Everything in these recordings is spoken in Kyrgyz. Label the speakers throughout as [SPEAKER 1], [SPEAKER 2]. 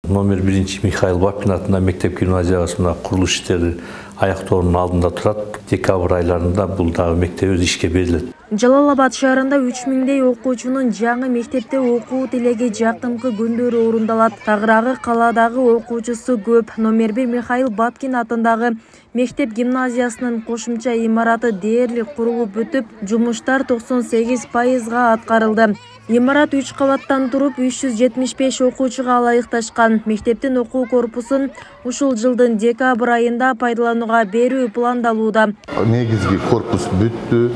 [SPEAKER 1] Номер 1 Михаил Бапкин атында мектеп гимназиясында курулуш иштери аяктоонун алдында турат. Декабрь айларында бул дагы мектеп өз ишке берилет.
[SPEAKER 2] Жалал Абад шаарында 3000 окуучунун жаңы мектепте окуу тилеги жакынкы күндөрү орундалат. Тагыраагы калаадагы окуучусу көп. Номер 1 Михаил Бапкин атындагы мектеп гимназиясынын кошумча имараты дээрлик курулуп бүтүп, жумуштар 98%га аткарылды. Имарат 3 кабаттан туруп 375 окуучуга ылайыкташкан. Мектептин окуу корпусун ушул жылдын декабрь айында пайдаланууга берүү пландалууда.
[SPEAKER 3] Негизги корпус бүттү,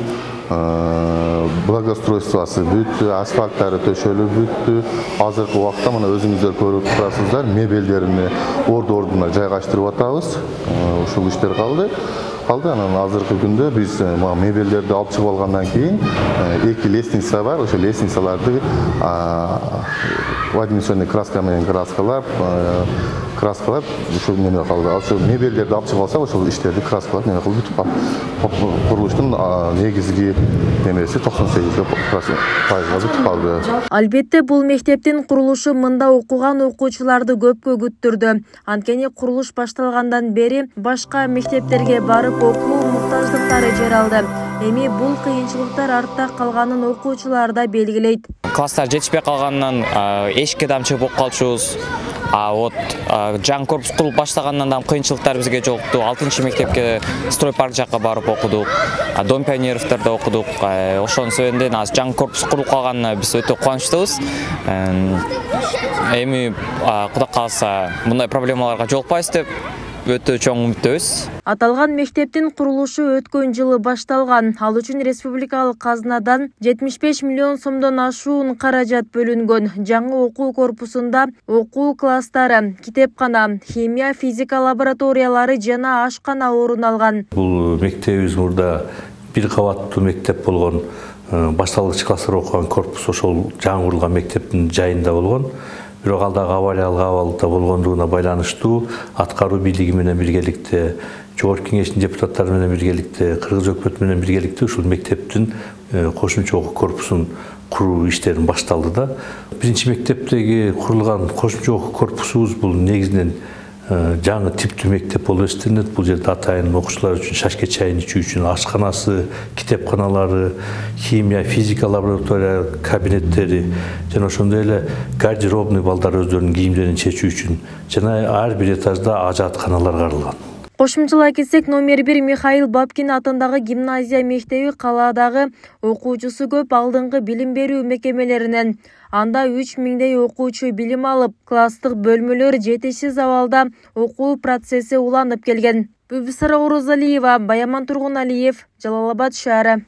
[SPEAKER 3] благоустройствосы бүттү, асфальттары төшөлүп бүттү. Азыркы убакта мына өзүңүздөр көрүп турасыздар, мебелдерин орду-ордуна жайгаштырып атабыз. Ушул иштер калды. Анан азыркы күндө биз мебелдерди алып чыгып алгандан кийин 2 лестница бар, ошо лестницаларды ладимационный краска менен краскалап, ушул неме калды. Ошо мебелдерди алып чыгып алсак, ошол иштерди краскалап неме кылып бүтүп калды. Курулуштун негизги немеси 98%га бүтүп калды.
[SPEAKER 2] Албетте бул мектептин курулушу мында окуган окуучуларды көпкө күттүрдү. Анткени курулуш башталгандан бери башка мектептерге барып окуу муктаждыктары жаралды. Эми бул кыйынчылыктар артта калганын окуучулар да белгилейт.
[SPEAKER 4] Класстар жетишпей калганынан эшикке дамчы болуп калчубуз. Жаңы корпус курулуп баштагандан да кыйынчылыктар бизге жолукту. 6-мектепке стройпарк жакка барып окудук. Дом пионеровдордо окудук. Ошонун себебинен азыр жаңы корпус курулуп калганына биз өтө кубанычтабыз. Эми Кудай кааласа мындай проблемаларга жолукпайбыз деп өтө чоң үмүттөбүз.
[SPEAKER 2] Аталган мектептин курулушу өткөн жылы башталган. Ал үчүн республикалык казынадан 75 миллион сомдон ашуун каражат бөлүнгөн. Жаңы окуу корпусунда окуу класстары, китепкана, химия, физика лабораториялары жана ашкана орун алган.
[SPEAKER 1] Бул мектебибиз мурда 1 кабаттуу мектеп болгон, башталгыч класстар окуган корпус ошол жаңы курулган мектептин жайында болгон. Бирок алдагы авариялык абалда болгондугуна байланыштуу аткаруу бийлиги менен биргеликте, жогорку кеңештин депутаттары менен биргеликте, кыргыз өкмөтү менен биргеликте ушул мектептин кошумча окуу корпусун куруу иштерин башталды да. Биринчи мектептеги курулган кошумча окуу корпусубуз бул негизинен жаңы типтүү мектеп болуп эсептелет. Бул жерде атайын окуучулар үчүн шашке чайын ичүү үчүн ашканасы, китепканалары, химия, физика лаборатория кабинеттери жана ошондой эле гардеробный балдар өздөрүнүн кийимдерин чечүү үчүн жана ар бир этажда ажатканалар каралган.
[SPEAKER 2] Кошумчалай кетсек, номер 1 Михаил Бапкин атындагы гимназия мектеби калаадагы окуучусу көп алдыңкы билим берүү мекемелеринен. Анда 3000 окуучу билим алып, класстык бөлмөлөр жетишсиз абалда окуу процесси уланып келген. Бүбүсара Орозалиева, Баяман Тургуналиев, Жалал Абад шаары.